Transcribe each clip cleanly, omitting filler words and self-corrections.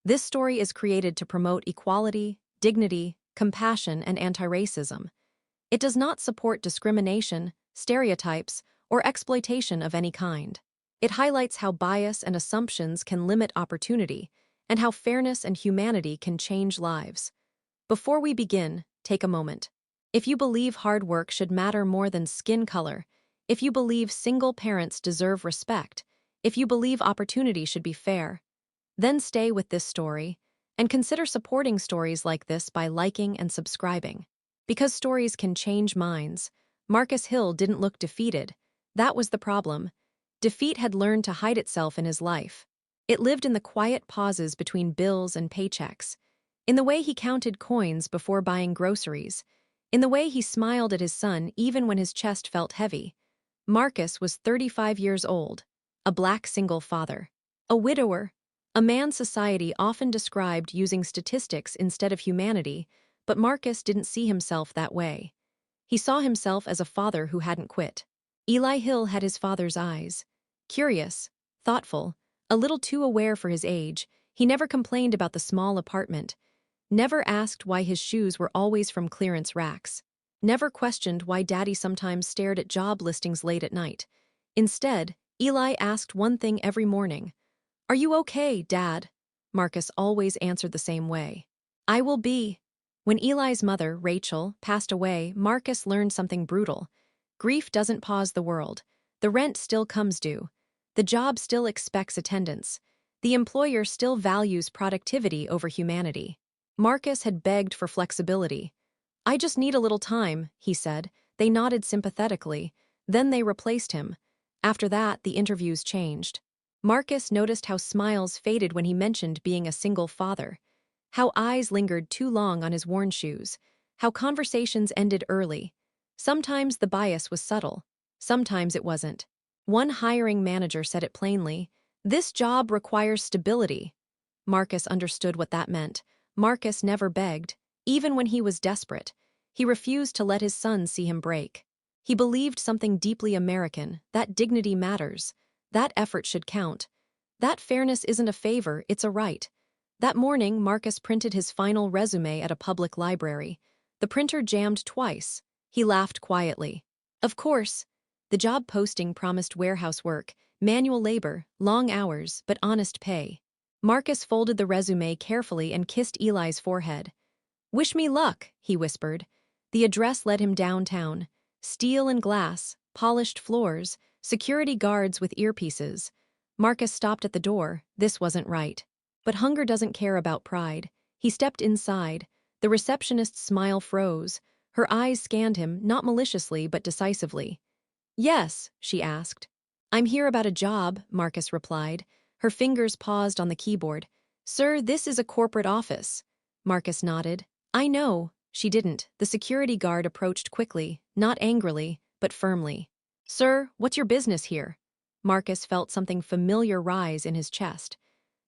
This story is created to promote equality, dignity, compassion, and anti-racism. It does not support discrimination, stereotypes, or exploitation of any kind. It highlights how bias and assumptions can limit opportunity, and how fairness and humanity can change lives. Before we begin, take a moment. If you believe hard work should matter more than skin color, if you believe single parents deserve respect, if you believe opportunity should be fair, then stay with this story and consider supporting stories like this by liking and subscribing. Because stories can change minds, Marcus Hill didn't look defeated. That was the problem. Defeat had learned to hide itself in his life. It lived in the quiet pauses between bills and paychecks, in the way he counted coins before buying groceries, in the way he smiled at his son even when his chest felt heavy. Marcus was 35 years old, a black single father, a widower, a man society often described using statistics instead of humanity, but Marcus didn't see himself that way. He saw himself as a father who hadn't quit. Eli Hill had his father's eyes. Curious, thoughtful, a little too aware for his age, he never complained about the small apartment, never asked why his shoes were always from clearance racks, never questioned why Daddy sometimes stared at job listings late at night. Instead, Eli asked one thing every morning. "Are you okay, Dad?" Marcus always answered the same way. "I will be." When Eli's mother, Rachel, passed away, Marcus learned something brutal. Grief doesn't pause the world. The rent still comes due. The job still expects attendance. The employer still values productivity over humanity. Marcus had begged for flexibility. "I just need a little time," he said. They nodded sympathetically. Then they replaced him. After that, the interviews changed. Marcus noticed how smiles faded when he mentioned being a single father, how eyes lingered too long on his worn shoes, how conversations ended early. Sometimes the bias was subtle, sometimes it wasn't. One hiring manager said it plainly, "This job requires stability." Marcus understood what that meant. Marcus never begged, even when he was desperate. He refused to let his son see him break. He believed something deeply American, that dignity matters. That effort should count. That fairness isn't a favor, it's a right. That morning, Marcus printed his final resume at a public library. The printer jammed twice. He laughed quietly. Of course, the job posting promised warehouse work, manual labor, long hours, but honest pay. Marcus folded the resume carefully and kissed Eli's forehead. "Wish me luck," he whispered. The address led him downtown. Steel and glass, polished floors, security guards with earpieces. Marcus stopped at the door. This wasn't right. But hunger doesn't care about pride. He stepped inside. The receptionist's smile froze. Her eyes scanned him, not maliciously but decisively. "Yes," she asked. "I'm here about a job," Marcus replied. Her fingers paused on the keyboard. "Sir, this is a corporate office." Marcus nodded. "I know." She didn't. The security guard approached quickly, not angrily, but firmly. "Sir, what's your business here?" Marcus felt something familiar rise in his chest.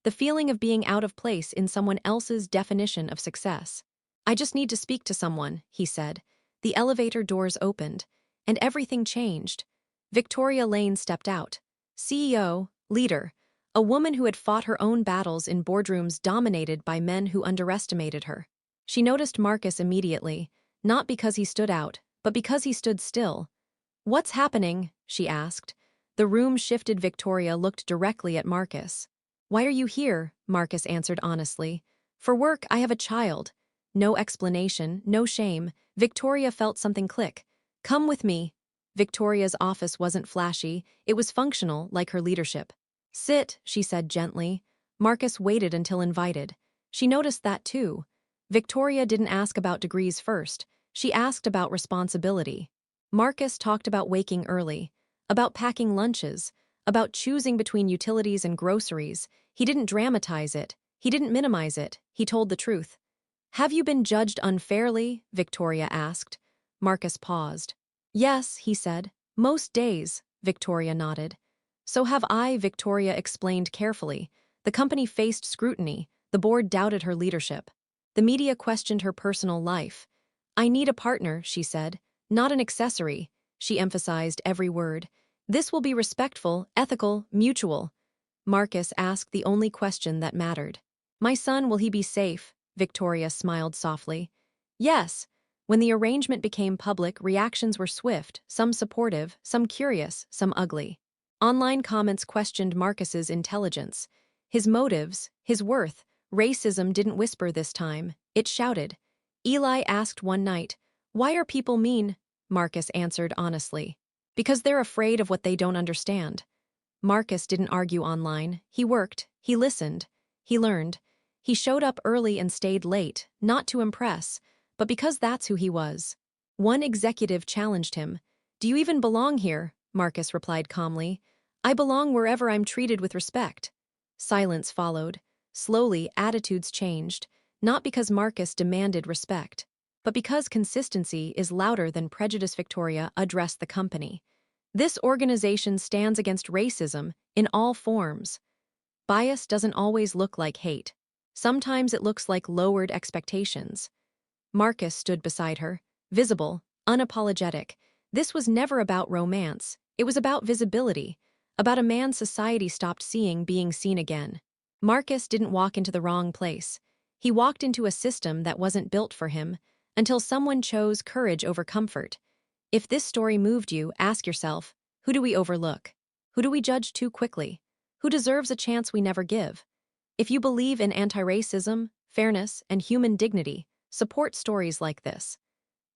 The feeling of being out of place in someone else's definition of success. "I just need to speak to someone," he said. The elevator doors opened, and everything changed. Victoria Lane stepped out. CEO, leader, a woman who had fought her own battles in boardrooms dominated by men who underestimated her. She noticed Marcus immediately, not because he stood out, but because he stood still. "What's happening?" she asked. The room shifted. Victoria looked directly at Marcus. "Why are you here?" Marcus answered honestly. "For work, I have a child." No explanation, no shame. Victoria felt something click. "Come with me." Victoria's office wasn't flashy, it was functional, like her leadership. "Sit," she said gently. Marcus waited until invited. She noticed that too. Victoria didn't ask about degrees first. She asked about responsibility. Marcus talked about waking early, about packing lunches, about choosing between utilities and groceries. He didn't dramatize it. He didn't minimize it. He told the truth. "Have you been judged unfairly?" Victoria asked. Marcus paused. "Yes," he said. "Most days," Victoria nodded. "So have I," Victoria explained carefully. The company faced scrutiny. The board doubted her leadership. The media questioned her personal life. "I need a partner," she said. "Not an accessory." She emphasized every word. "This will be respectful, ethical, mutual." Marcus asked the only question that mattered. My son, will he be safe? Victoria smiled softly. Yes. When the arrangement became public, reactions were swift, some supportive, some curious, some ugly. Online comments questioned Marcus's intelligence, his motives, his worth. Racism didn't whisper this time, it shouted. Eli asked one night, "Why are people mean?" Marcus answered honestly, "Because they're afraid of what they don't understand." Marcus didn't argue online. He worked, he listened, he learned. He showed up early and stayed late, not to impress, but because that's who he was. One executive challenged him. "Do you even belong here?" Marcus replied calmly. "I belong wherever I'm treated with respect." Silence followed. Slowly, attitudes changed, not because Marcus demanded respect, but because consistency is louder than prejudice. Victoria addressed the company. This organization stands against racism in all forms. Bias doesn't always look like hate. Sometimes it looks like lowered expectations. Marcus stood beside her, visible, unapologetic. This was never about romance. It was about visibility, about a man society stopped seeing being seen again. Marcus didn't walk into the wrong place. He walked into a system that wasn't built for him, until someone chose courage over comfort. If this story moved you, ask yourself, who do we overlook? Who do we judge too quickly? Who deserves a chance we never give? If you believe in anti-racism, fairness, and human dignity, support stories like this.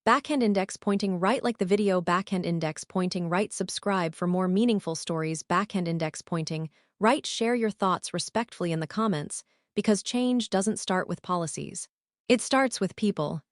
Backhand index pointing right, like the video. Backhand index pointing right. Subscribe for more meaningful stories. Backhand index pointing right. Share your thoughts respectfully in the comments, because change doesn't start with policies. It starts with people.